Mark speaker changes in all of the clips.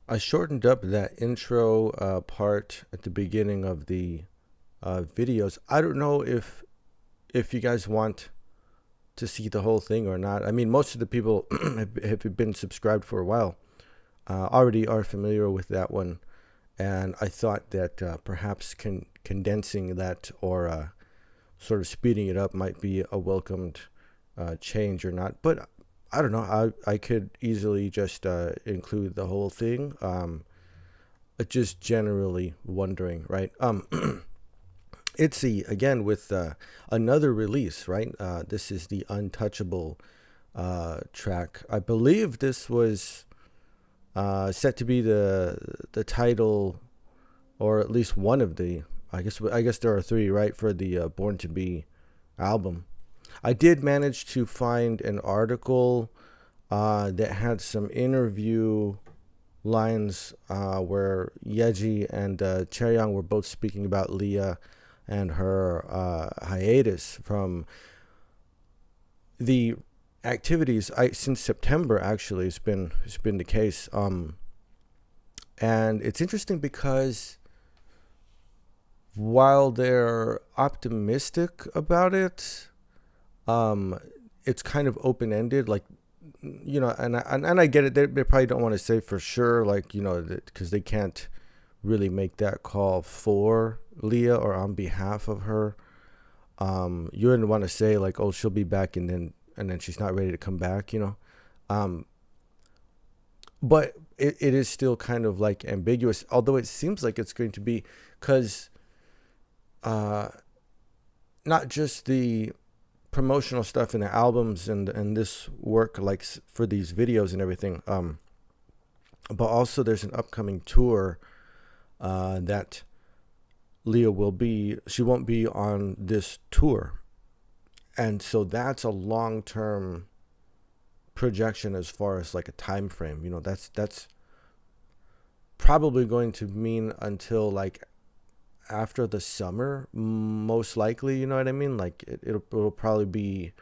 Speaker 1: I shortened up that intro part at the beginning of the videos. I don't know if you guys want to see the whole thing or not. I mean, most of the people have been subscribed for a while, already are familiar with that one, and I thought that perhaps condensing that or sort of speeding it up might be a welcomed change or not. But I don't know. I could easily just include the whole thing. Just generally wondering, right? ITZY again with another release, right? This is the Untouchable track. I believe this was set to be the title, or at least one of the. I guess there are three, right, for the Born to Be album. I did manage to find an article that had some interview lines where Yeji and Chaeyoung were both speaking about Leah and her hiatus from the activities. Since September, actually, it's been the case. And it's interesting because while they're optimistic about it, it's kind of open-ended, like, you know, and I get it. They probably don't want to say for sure, like, you know, because they can't really make that call for Leah or on behalf of her. You wouldn't want to say like, oh, she'll be back, and then she's not ready to come back, you know. But it is still kind of like ambiguous, although it seems like it's going to be, because not just the promotional stuff in the albums and this work, like for these videos and everything, but also there's an upcoming tour that Leah she won't be on this tour, and so that's a long-term projection as far as like a time frame. You know, that's probably going to mean until like after the summer, most likely, you know what I mean? Like it'll probably be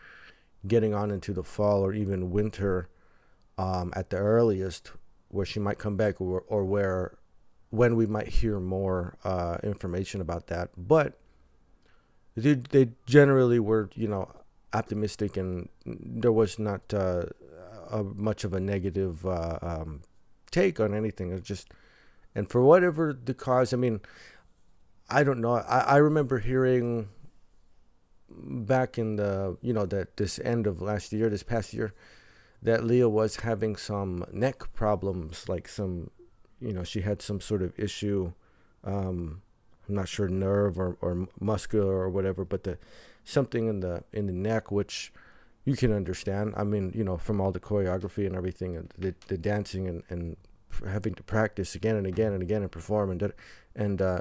Speaker 1: getting on into the fall or even winter at the earliest, where she might come back, or when we might hear more information about that. But they generally were, you know, optimistic, and there was not much of a negative take on anything. It's just, and for whatever the cause, I mean, I don't know. I remember hearing back in the, you know, that this end of last year, this past year, that Leah was having some neck problems, like some, you know, she had some sort of issue. I'm not sure, nerve or muscular or whatever, but something in the neck, which you can understand. I mean, you know, from all the choreography and everything, and the dancing and having to practice again and again and again and perform and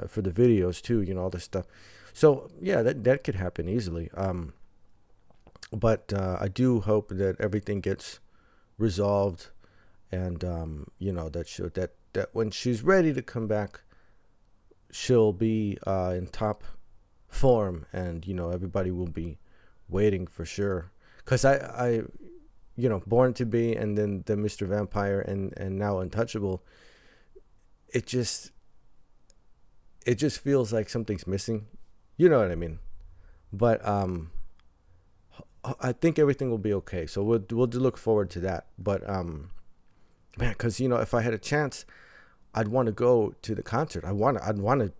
Speaker 1: for the videos too, you know, all this stuff. So yeah, that could happen easily. But I do hope that everything gets resolved, and you know, that when she's ready to come back, she'll be in top form, and you know, everybody will be waiting for sure. Because I you know, Born to Be, and then the Mr. Vampire, and now Untouchable, it just feels like something's missing, you know what I mean? But I think everything will be okay, so we'll look forward to that. But man, because, you know, if I had a chance, I'd want to go to the concert. I'd want to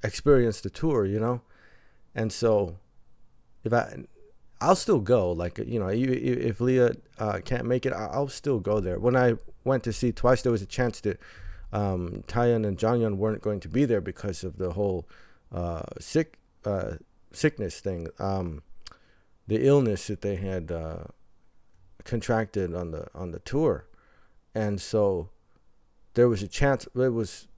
Speaker 1: experience the tour, you know. And so I'll still go. Like, you know, if Leah can't make it, I'll still go there. When I went to see Twice, there was a chance that Taeyeon and Jonghyun weren't going to be there because of the whole sickness thing, the illness that they had contracted on the tour. And so there was a chance. It was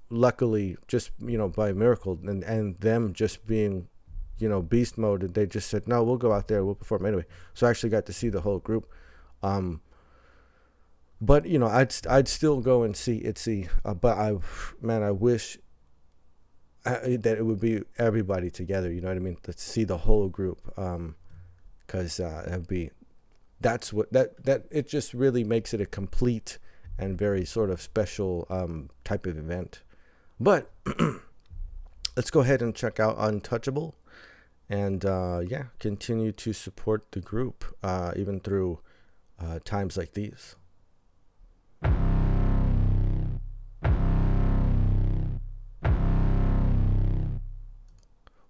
Speaker 1: luckily just, you know, by miracle, and them just being, you know, beast mode, and they just said, no, we'll go out there, we'll perform anyway. So I actually got to see the whole group. But you know, I'd still go and see ITZY. But I wish that it would be everybody together. You know what I mean? To see the whole group, because it'd be, that's what that it just really makes it a complete and very sort of special type of event. But let's go ahead and check out Untouchable, and yeah, continue to support the group even through times like these.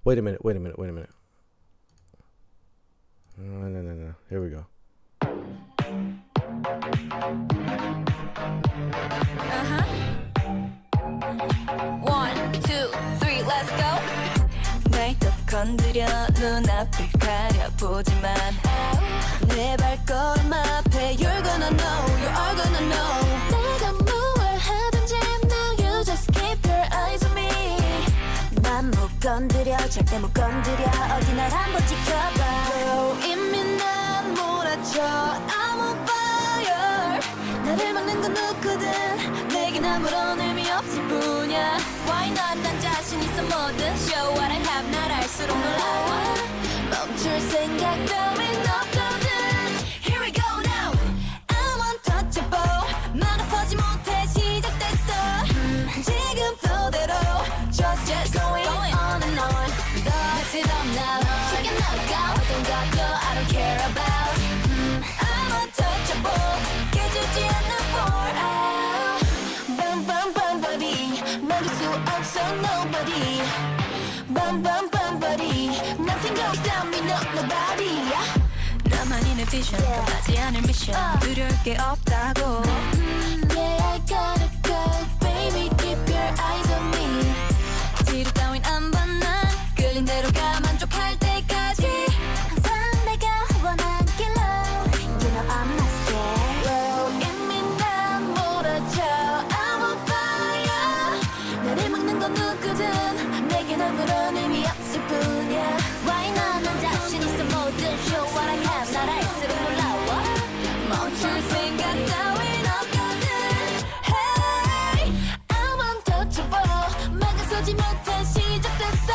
Speaker 1: Wait a minute. No. Here we go.
Speaker 2: One, two, three, let's go. 날 또 건드려 눈앞을 가려보지만 내 발걸음 앞에 You're gonna know, you are gonna know. 내가 뭘 하든지 now you just keep your eyes on me. 난 못 건드려, 절대 못 건드려. 어디 날 한번 지켜봐. Girl, 이미 난 몰아쳐. I'm on fire. 나를 막는 건 누구든 내겐 아무런 의미 없을 뿐이야. Why not? 난 자신 있어 뭐든 Show what I have. 날 알수록 놀라워. 멈출 생각 따윈 없거든. Here we go now. I'm untouchable. 막아서지 못해 시작됐어. 지금 flow-대로 Just going on and on. Mess it up now. 쉽게 나가 어떤 것도 I don't care about. I'm untouchable. 깨지지 않는 for Bam bam bam body. 막을 수 없어 nobody. Bam bam bam body. Nothing goes down me no nobody. 나만이 내 vision. 끝나지 않을 mission. 두려울 게 없다고. Yeah I gotta go. Baby keep your eyes on me. 뒤로 따윈 안 봐 난 끌린 대로 가 만족할 때까지 항상 내가 원한 길로 You know I'm not scared Well 이미 난 몰아쳐 I'm on fire 나를 막는 건 누구든 내겐 아무런 의미 없을 뿐이야 Why not 난 자신 있어 뭐든 Show what I have 날 알수록 놀라워 멈출 생각 따윈 없거든 Hey I'm untouchable 막아서지 못해 시작됐어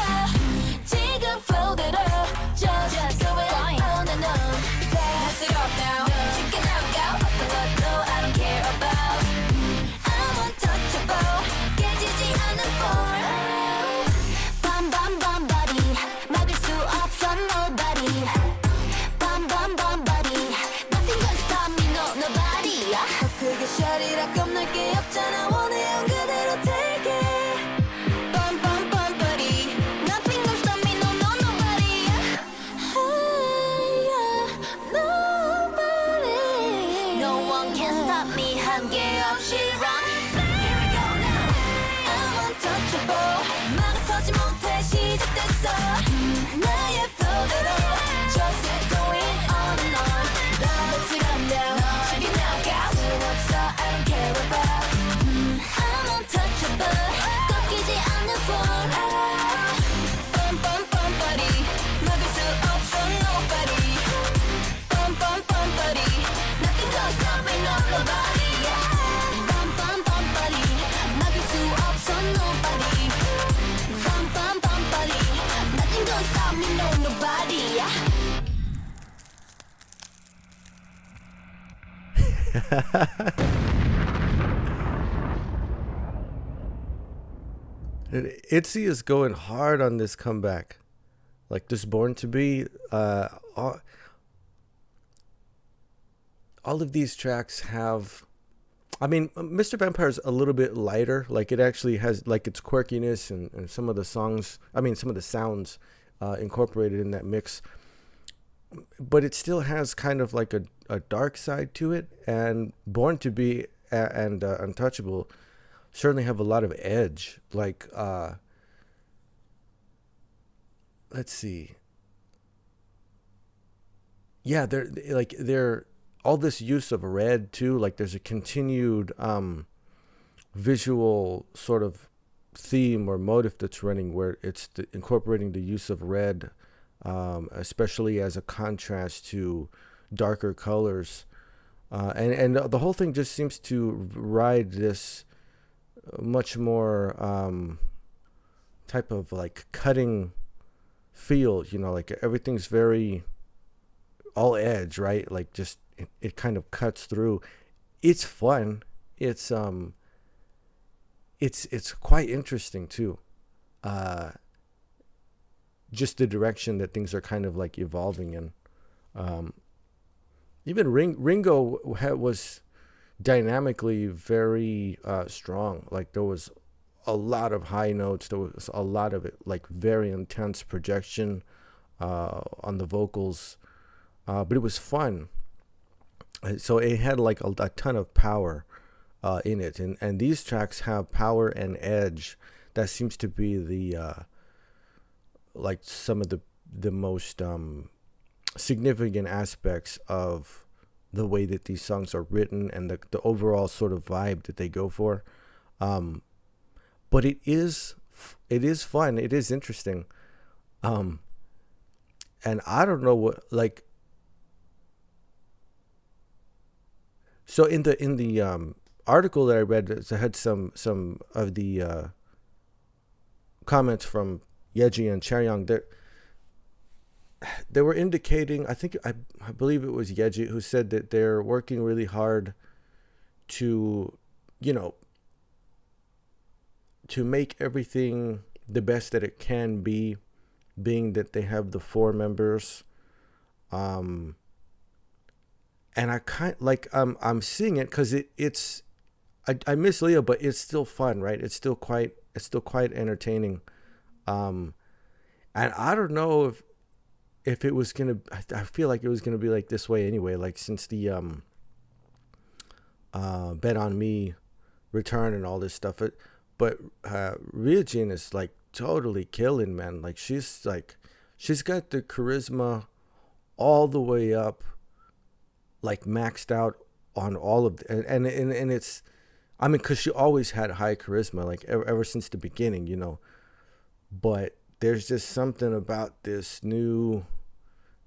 Speaker 2: 지금 flow-대로 Just going on and on Mess it up now 쉽게 나가 어떤 것도 I don't care about I'm untouchable 깨지지 않는 form Bam bam bam body 막을 수 없어 nobody Bam bam bam body Nothing gonna stop me no nobody 그게 샷이라 겁날 게 없잖아 원해요 그대로 take it Bum bum bum buddy Nothing gonna stop me no no nobody Hey nobody No one can stop me 한계 없이 run Here we go now I'm untouchable 막아서지 못해 시작됐어 나의 flow-대로 Just going on and on Let's it up now 쉽게 나가 수 없어 I don't care about I'm untouchable 꺾이지 않는 form Bum bum bum buddy 막을 수 없어 nobody Bum bum bum buddy Nothing gonna stop me no nobody Bum bum bum buddy 막을 수 없어 nobody Bum bum bum buddy Nothing gonna stop me no nobody
Speaker 1: ITZY is going hard on this comeback. Like this Born to Be, all of these tracks have, I mean, Mr. Vampire is a little bit lighter. Like it actually has like its quirkiness and some of the songs, I mean, some of the sounds incorporated in that mix. But it still has kind of like a dark side to it. And Born to Be and Untouchable certainly have a lot of edge. Like, let's see. Yeah, they're all this use of red too. Like there's a continued visual sort of theme or motif that's running where it's incorporating the use of red, especially as a contrast to darker colors. And the whole thing just seems to ride this much more type of like cutting feel, you know, like everything's very all edge, right? Like just it kind of cuts through. It's fun. it's quite interesting too. Just the direction that things are kind of like evolving in. Even Ringo was dynamically very strong. Like there was a lot of high notes. There was a lot of it, like very intense projection on the vocals. But it was fun. So it had like a ton of power in it. And these tracks have power and edge. That seems to be the like some of the most significant aspects of the way that these songs are written and the overall sort of vibe that they go for. But it is fun. It is interesting. And I don't know what, like, so in the article that I read, I had some of the comments from Yeji and Chaeryeong. They were indicating, I believe it was Yeji who said that they're working really hard to, to make everything the best that it can be, being that they have the 4 members. And I I'm seeing it because it's I miss Leo, but it's still fun, right? It's still quite entertaining. And I don't know if it was gonna, I feel like it was gonna be like this way anyway, like since the Bet On Me return and all this stuff. But Ryujin is like totally killing, man. Like she's got the charisma all the way up, like maxed out on all of and it's, I mean, because she always had high charisma, like ever since the beginning, But there's just something about this new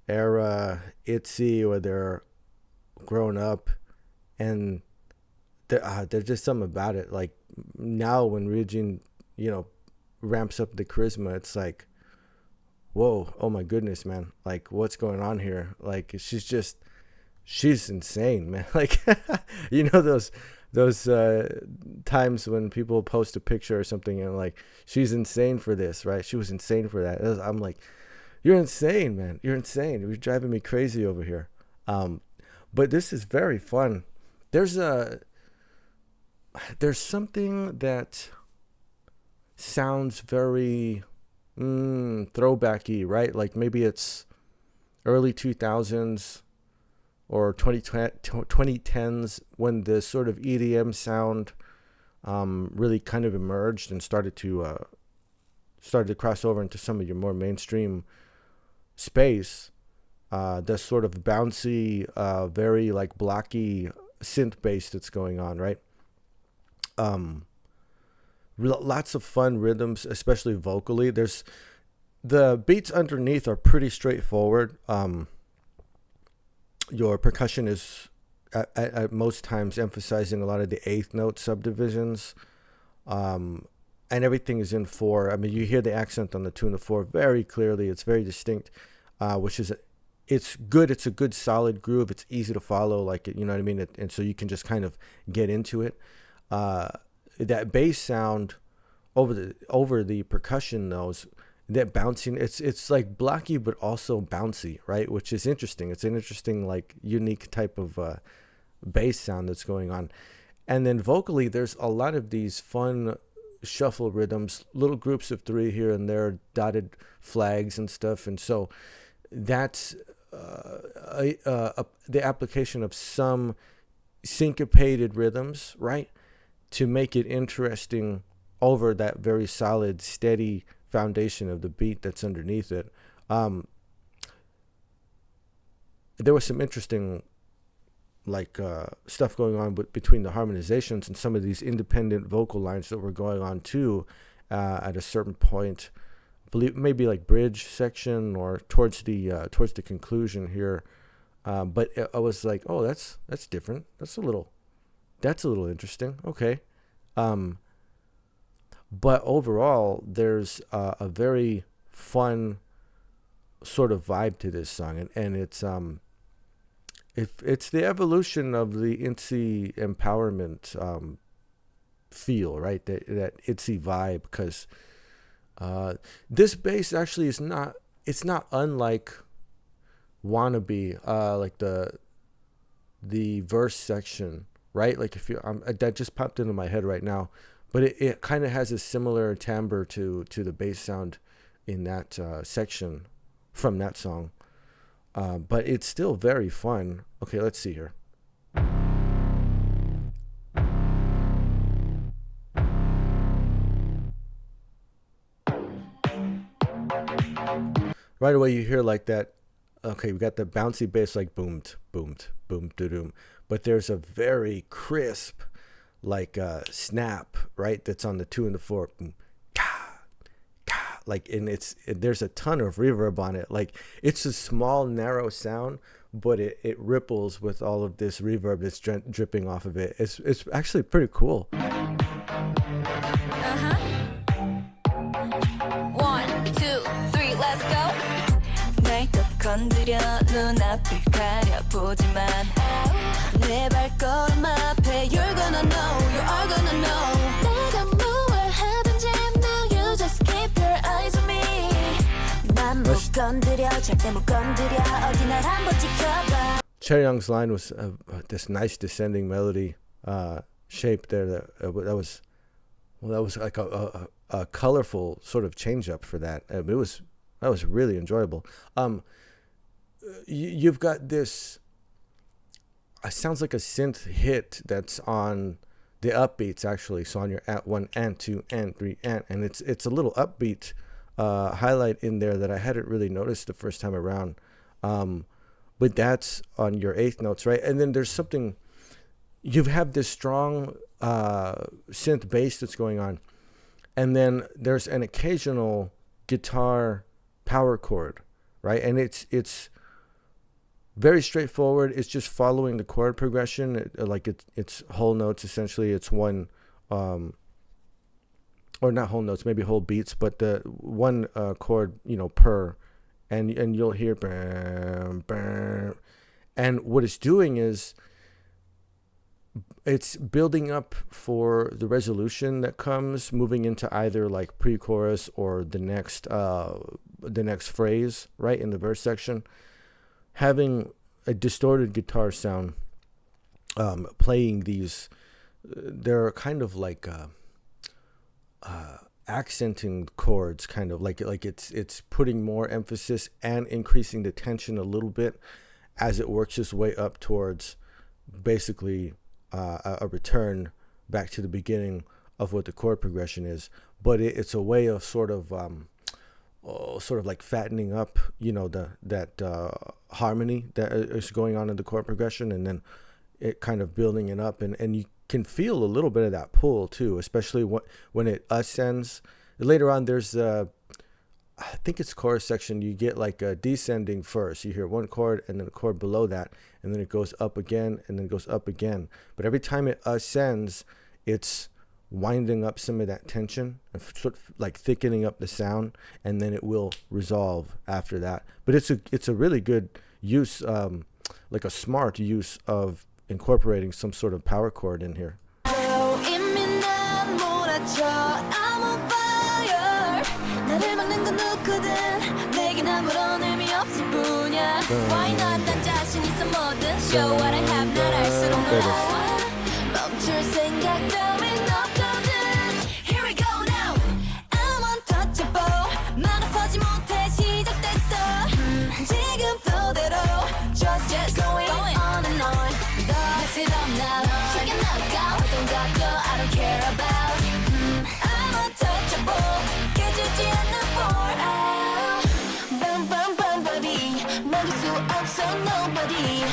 Speaker 1: era ITZY where they're grown up, and there's just something about it. Like now when Ryujin, ramps up the charisma, it's like, whoa, oh my goodness, man. Like what's going on here? Like she's insane, man. Like, those times when people post a picture or something and like, she's insane for this, right? She was insane for that. I'm like, you're insane, man. You're insane. You're driving me crazy over here. But this is very fun. There's something that sounds very throwbacky, right? Like maybe it's early 2000s or 2010s when the sort of EDM sound really kind of emerged and started to cross over into some of your more mainstream space. The sort of bouncy, very like blocky synth bass that's going on, right? Lots of fun rhythms, especially vocally. The beats underneath are pretty straightforward. Your percussion is at most times emphasizing a lot of the 8th note subdivisions, and everything is in 4. I mean, you hear the accent on the tune of 4 very clearly. It's very distinct, it's good. It's a good solid groove. It's easy to follow, like, you know what I mean? And so you can just kind of get into it. That bass sound over the percussion, those that bouncing, it's like blocky but also bouncy, right? Which is interesting. It's an interesting, like, unique type of bass sound that's going on. And then vocally, there's a lot of these fun shuffle rhythms, little groups of 3 here and there, dotted flags and stuff. And so that's the application of some syncopated rhythms, right, to make it interesting over that very solid, steady foundation of the beat that's underneath it. There was some interesting, like, stuff going on between the harmonizations and some of these independent vocal lines that were going on too at a certain point. I believe maybe like bridge section or towards the conclusion here. But I was like, oh, that's different. That's a little interesting. Okay. But overall, there's a very fun sort of vibe to this song, and it's it's the evolution of the ITZY empowerment feel, right? That ITZY vibe, because this bass actually is not. It's not unlike Wannabe, like the verse section, right? Like if you that just popped into my head right now, but it kind of has a similar timbre to the bass sound in that section from that song, but it's still very fun. Okay, let's see here. Right away you hear like that. Okay, we got the bouncy bass, like boomed, boomed, boom, doom, but there's a very crisp, like snap, right? That's on the 2 and the 4, boom, ka, ka, like, and there's a ton of reverb on it. Like, it's a small, narrow sound, but it ripples with all of this reverb that's dripping off of it. It's actually pretty cool.
Speaker 2: 1, 2, 3, let's go. 날 또 건드려 눈앞을 가려보지만 내 발걸음 앞에 You're gonna know, you are gonna know. 내가 뭘 하든지 now you just keep your eyes on me. 난 못 건드려 절대 못 건드려 어디 날 한번 지켜봐.
Speaker 1: Cherry Young's line was this nice descending melody shape there. That was like a colorful sort of change up for that. That was really enjoyable. You've got this. It sounds like a synth hit that's on the upbeats actually. So on your at 1 and 2 and 3 and it's a little upbeat highlight in there that I hadn't really noticed the first time around. But that's on your 8th notes, right? And then there's something. You have this strong synth bass that's going on, and then there's an occasional guitar power chord, right? And it's very straightforward. It's just following the chord progression, it's whole notes essentially. It's one or not whole notes, maybe whole beats, but the one chord, per, and you'll hear bam, bam. And what it's doing is it's building up for the resolution that comes, moving into either like pre-chorus or the next phrase, right, in the verse section, having a distorted guitar sound, playing these. They're kind of like accenting chords, kind of like it's putting more emphasis and increasing the tension a little bit as it works its way up towards basically a return back to the beginning of what the chord progression is. But it's a way of sort of like fattening up, that harmony that is going on in the chord progression, and then it kind of building it up, and you can feel a little bit of that pull too, especially when it ascends. Later on, there's I think it's chorus section. You get like a descending first. You hear one chord and then a chord below that, and then it goes up again, and then it goes up again. But every time it ascends, it's winding up some of that tension, sort of like thickening up the sound, and then it will resolve after that. But it's a really good use, like a smart use of incorporating some sort of power chord in here.
Speaker 2: Why not 난 자신 있어 뭐든 show what I have 날 알수록 놀라워 멈출 생각 따윈 없거든. Here we go now. I'm untouchable. 막아서지 못해 시작됐어. 지금 flow 대로 just going on and on. Mess it up now. Check it out. 어떤 것도 I don't care about. I'm untouchable. 깨지지 않는 for out. Bum bum bum buddy. 막을 수 없어 nobody.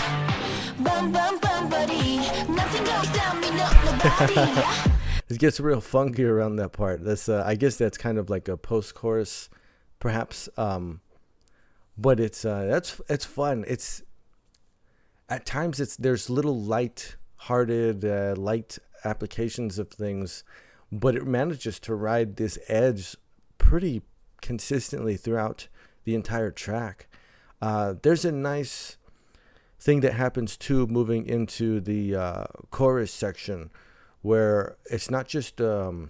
Speaker 2: Bum bum bum buddy. Nothing goes down me nobody.
Speaker 1: It gets real funky around that part. That's I guess that's kind of like a post-chorus, perhaps. But it's fun. It's at times there's little light-hearted, light applications of things, but it manages to ride this edge pretty consistently throughout the entire track. There's a nice thing that happens too, moving into the chorus section, where it's not just the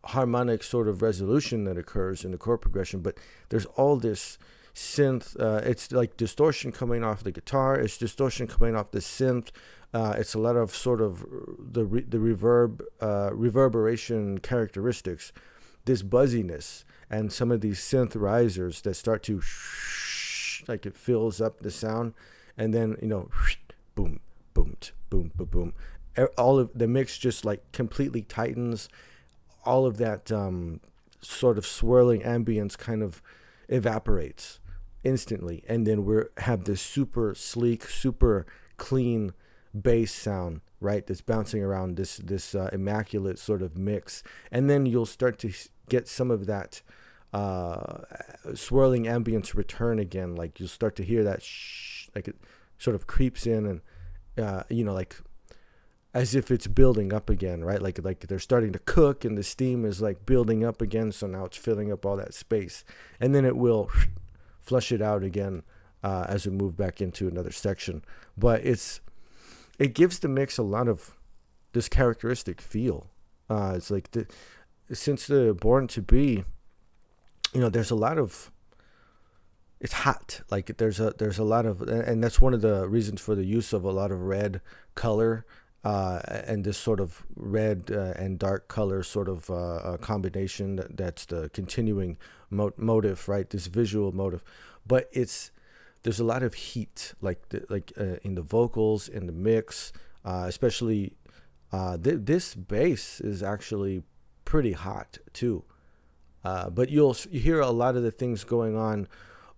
Speaker 1: harmonic sort of resolution that occurs in the chord progression, but there's all this synth. It's like distortion coming off the guitar. It's distortion coming off the synth. It's a lot of sort of the reverberation characteristics, this buzziness, and some of these synth risers that start to like it fills up the sound, and then boom, boom, boom, boom, boom. All of the mix just like completely tightens. All of that sort of swirling ambience kind of evaporates instantly, and then we have this super sleek, super clean bass sound, right, that's bouncing around this immaculate sort of mix. And then you'll start to get some of that swirling ambience return again. Like you'll start to hear that like it sort of creeps in, and like as if it's building up again, right? Like they're starting to cook and the steam is like building up again, so now it's filling up all that space, and then it will flush it out again as we move back into another section. But it gives the mix a lot of this characteristic feel. It's like since the Born to Be, there's a lot of, it's hot. Like there's a lot of, and that's one of the reasons for the use of a lot of red color, and this sort of red and dark color sort of combination. That's the continuing motive, right? This visual motive, but there's a lot of heat, in the vocals, in the mix, especially this bass is actually pretty hot too. But you hear a lot of the things going on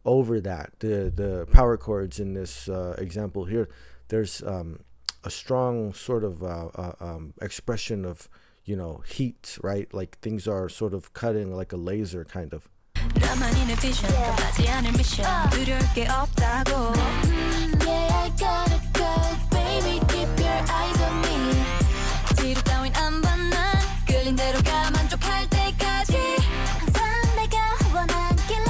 Speaker 1: over that. The power chords in this example here, there's a strong sort of expression of heat, right? Like things are sort of cutting like a laser kind of.
Speaker 2: 나만인의 vision 끝나지 않을 mission 두려울 게 없다고 Yeah, I gotta go Baby, keep your eyes on me 지루 따윈 안 봐 난 끌린 대로 가 만족할 때까지 항상 내가 원한 길로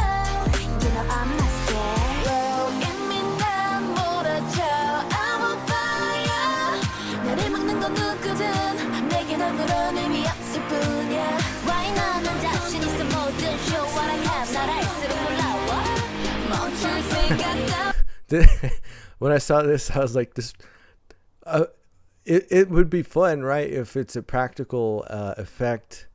Speaker 2: You know I'm not scared 이미 난 몰아쳐 I'm on fire 나를 막는 건 누구든 내겐 아무런 의미 없을 뿐이야 Why not 난 자신 있어 모든 show what I have 날 알수록 놀라워 멈출 생각도
Speaker 1: When I saw this, I was like, this it would be fun, right, if it's a practical effect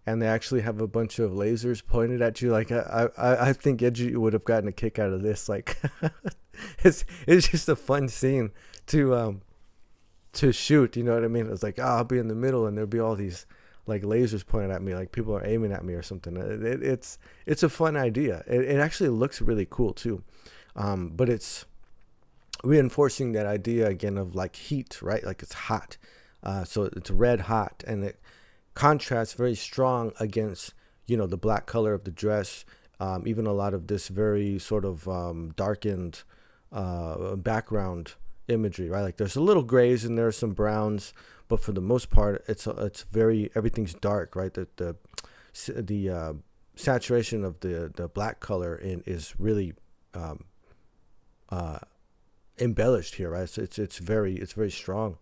Speaker 1: and they actually have a bunch of lasers pointed at you. Like I think Edgy would have gotten a kick out of this. Like it's just a fun scene to shoot, you know what I mean? It's like, I'll be in the middle and there'll be all these like lasers pointed at me, like people are aiming at me or something. It's a fun idea. It actually looks really cool too, but it's reinforcing that idea again of like heat, right? Like it's hot, so it's red hot, and it contrasts very strong against the black color of the dress, even a lot of this very sort of darkened background imagery, right? Like there's a little grays and there's some browns, but for the most part it's very, everything's dark, right? The saturation of the black color is really embellished here, right? So it's very strong,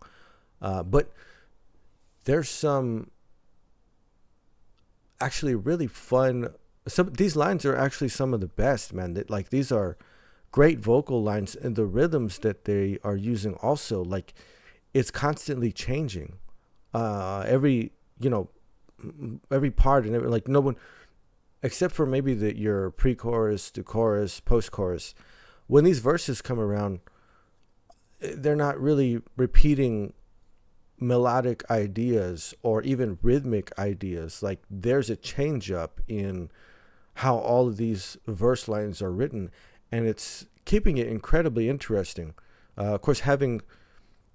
Speaker 1: but there's some actually really fun. These lines are actually some of the best, man. Like these are great vocal lines, and the rhythms that they are using also, like it's constantly changing. Every part, and like no one, except for maybe your pre-chorus to chorus, post-chorus, when these verses come around, they're not really repeating melodic ideas or even rhythmic ideas. Like there's a change up in how all of these verse lines are written, and it's keeping it incredibly interesting. Of course, having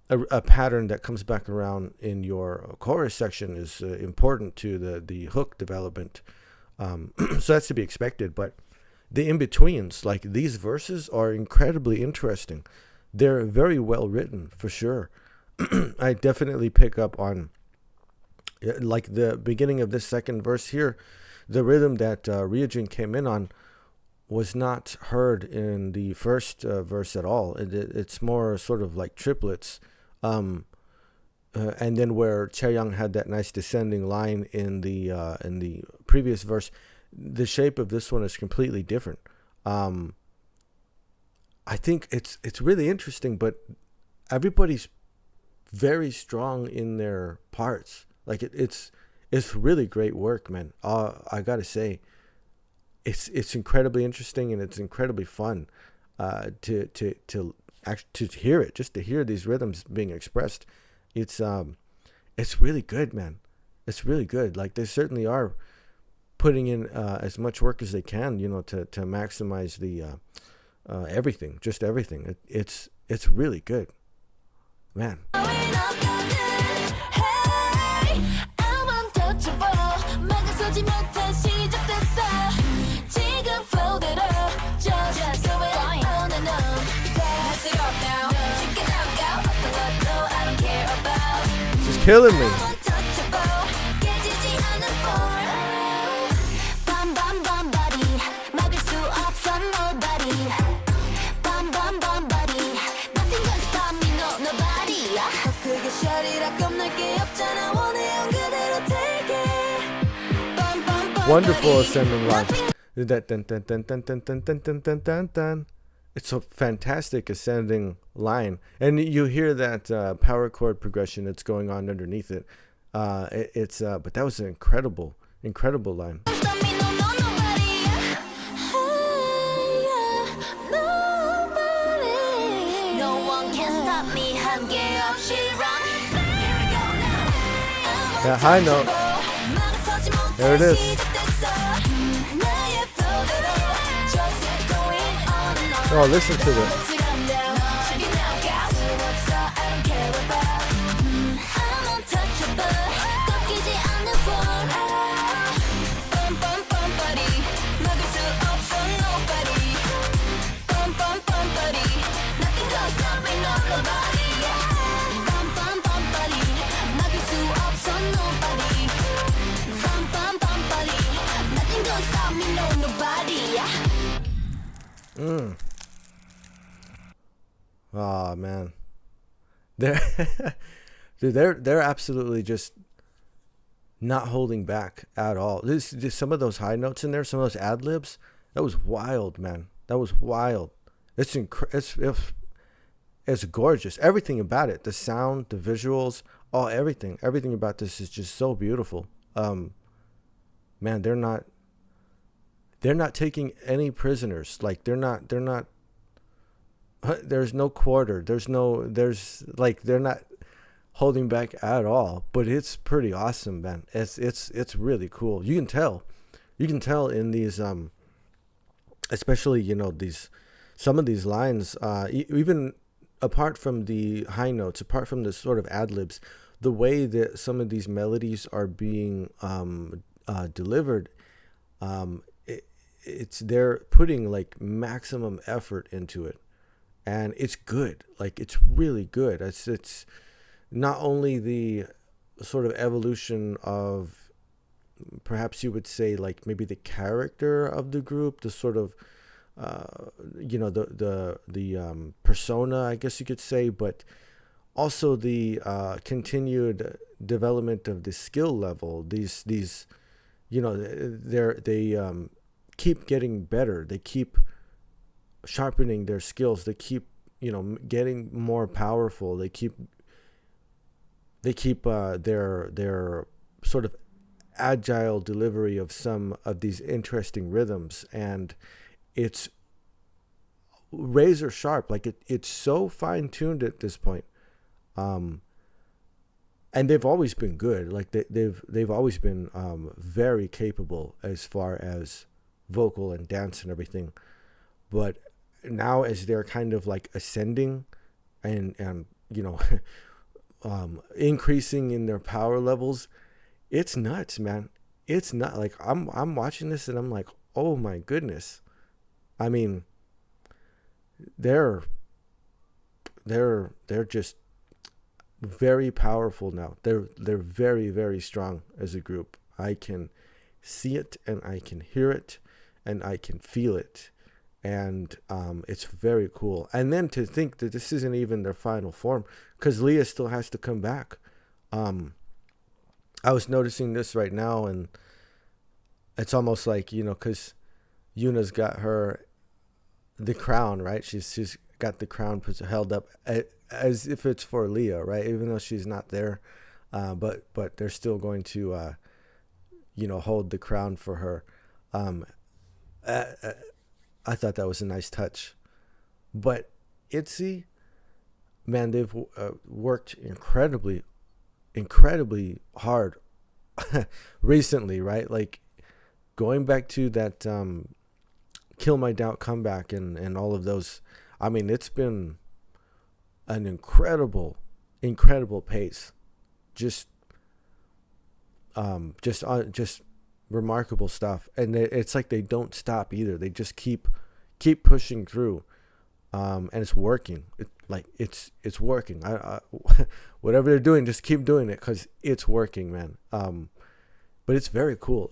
Speaker 1: a pattern that comes back around in your chorus section is important to the hook development. So that's to be expected, but the in-betweens, like these verses, are incredibly interesting. They're very well written, for sure. I definitely pick up on, like the beginning of this second verse here, the rhythm that Ryujin came in on was not heard in the first verse at all. It's more sort of like triplets. And then where Chaeyoung had that nice descending line in the previous verse, the shape of this one is completely different. I think it's really interesting, but everybody's very strong in their parts. Like it's really great work, man. I gotta say, it's incredibly interesting and it's incredibly fun to hear it, just to hear these rhythms being expressed. It's really good, man. It's really good. Like they certainly are putting in as much work as they can, you know, to maximize the everything, just everything. It's really good, man. She's killing me. Wonderful ascending line. That dun dun dun dun dun dun dun dun dun dun dun. It's a fantastic ascending line, and you hear that power chord progression that's going on underneath it. But that was an incredible line. That high note. There it is. Oh, listen to this. Oh man, they're absolutely just not holding back at all. This some of those high notes in there, some of those ad libs. That was wild, man. That was wild. It's gorgeous. Everything about it, the sound, the visuals, everything about this is just so beautiful. Man, they're not taking any prisoners. Like they're not. There's no quarter. They're not holding back at all. But it's pretty awesome, man. It's really cool. You can tell in these especially, you know, some of these lines, even apart from the high notes, apart from the sort of ad libs, the way that some of these melodies are being delivered, they're putting like maximum effort into it. And it's good. Like it's really good. It's not only the sort of evolution of, perhaps you would say, like maybe the character of the group, the sort of you know, the persona, I guess you could say, but also the continued development of the skill level. These you know, they keep getting better. They keep sharpening their skills. They keep, you know, getting more powerful. They keep their sort of agile delivery of some of these interesting rhythms, and it's razor sharp. Like it's so fine tuned at this point. And they've always been good. Like they've always been very capable as far as vocal and dance and everything. But now, as they're kind of like ascending and you know, increasing in their power levels, it's nuts, man. It's not like I'm watching this and I'm like, oh my goodness. I mean, they're just very powerful now. They're very, very strong as a group. I can see it and I can hear it and I can feel it. and it's very cool. And then to think that this isn't even their final form, because Leah still has to come back. I was noticing this right now, and it's almost like, because Yuna's got the crown, right? She's got the crown held up as if it's for Leah, right? Even though she's not there, but they're still going to hold the crown for her. I thought that was a nice touch. But ITZY, man, they've worked incredibly hard recently, right? Like going back to that Kill My Doubt comeback and all of those. I mean, it's been an incredible pace. Just remarkable stuff. And it's like they don't stop either. They just keep pushing through. And it's working. It's working. I whatever they're doing, just keep doing it, because it's working, man. But it's very cool.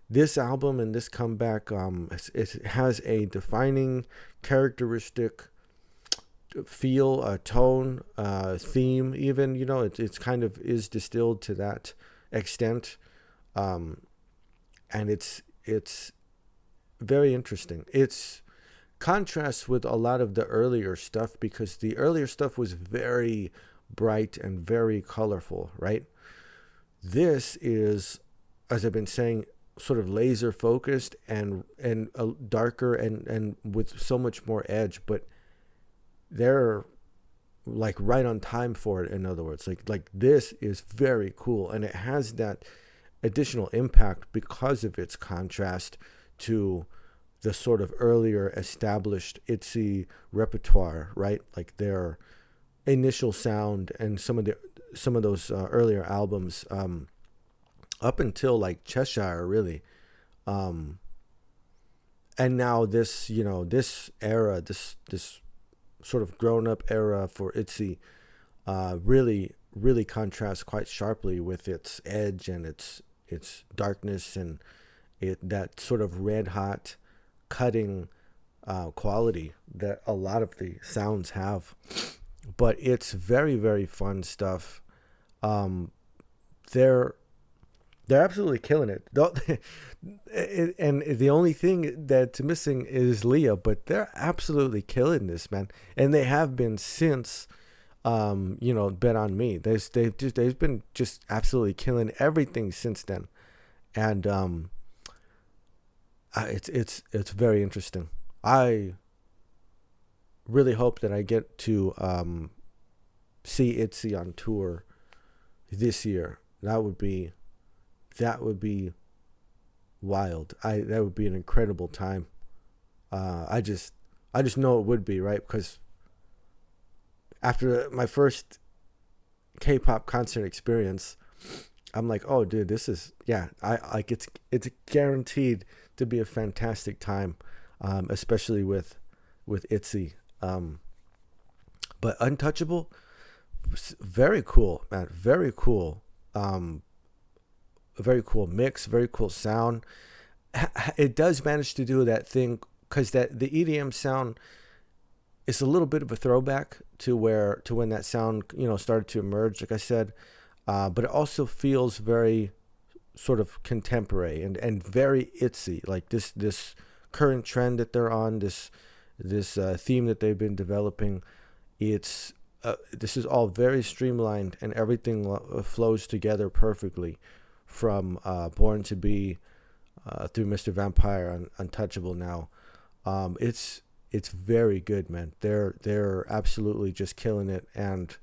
Speaker 1: This album and this comeback, it has a defining characteristic feel, a tone, theme, even, it's kind of is distilled to that extent. And it's very interesting. It's contrasts with a lot of the earlier stuff, because the earlier stuff was very bright and very colorful, right? This is, as I've been saying, sort of laser focused and darker and with so much more edge, but they're like right on time for it. In other words, like this is very cool, and it has that additional impact because of its contrast to the sort of earlier established ITZY repertoire, right? Like their initial sound and some of those earlier albums, up until like Cheshire, really. And now this, this era, this sort of grown up era for ITZY, really contrasts quite sharply with its edge and its darkness and that sort of red hot cutting quality that a lot of the sounds have. But it's very, very fun stuff. They're absolutely killing it. And the only thing that's missing is Leah, but they're absolutely killing this, man. And they have been since Bet on Me. They've been just absolutely killing everything since then. And it's very interesting. I really hope that I get to see ITZY on tour this year. That would be wild. That would be an incredible time. I just know it would be, right? Because after my first K-pop concert experience, I'm like, oh, dude, this is, it's guaranteed to be a fantastic time, especially with ITZY. But Untouchable, very cool, man. Very cool. A very cool mix, very cool sound. It does manage to do that thing, because the EDM sound is a little bit of a throwback to when that sound started to emerge, like I said, but it also feels very sort of contemporary and very ITZY, like this current trend that they're on, this theme that they've been developing. This is all very streamlined, and everything flows together perfectly. From Born to Be through Mr. Vampire, Untouchable now. It's very good, man. They're absolutely just killing it, and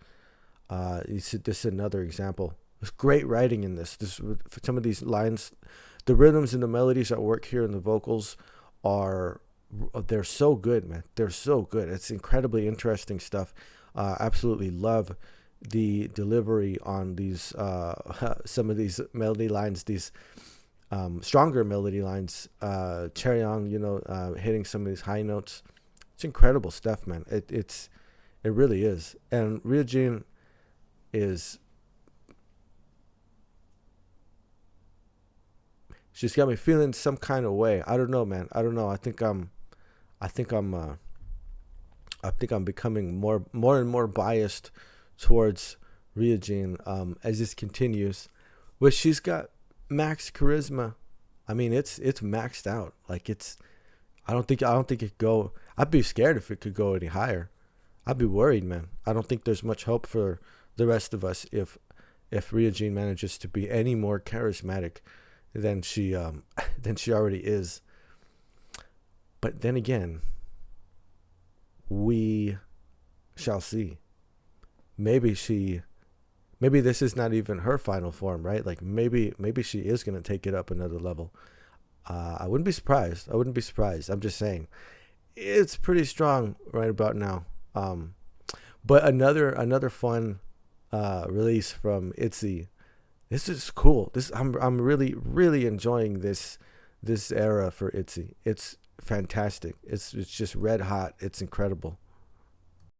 Speaker 1: this is another example. There's great writing in this. For some of these lines, the rhythms and the melodies that work here in the vocals they're so good, man. They're so good. It's incredibly interesting stuff. Absolutely love the delivery on these some of these melody lines, these stronger melody lines. Chaeryeong, hitting some of these high notes. It's incredible stuff, man. It really is. And Ryujin She's got me feeling some kind of way. I don't know, man. I don't know. I think I'm becoming more and more biased towards Ryujin as this continues. But she's got max charisma. I mean, it's maxed out. Like I don't think it could go. I'd be scared if it could go any higher. I'd be worried, man. I don't think there's much hope for the rest of us if Ryujin manages to be any more charismatic than she already is. But then again, we shall see. Maybe this is not even her final form, right? Like maybe she is going to take it up another level. I wouldn't be surprised. I'm just saying it's pretty strong right about now. But another fun release from ITZY. This is cool. I'm really enjoying this era for ITZY. It's fantastic. It's just red hot. It's incredible.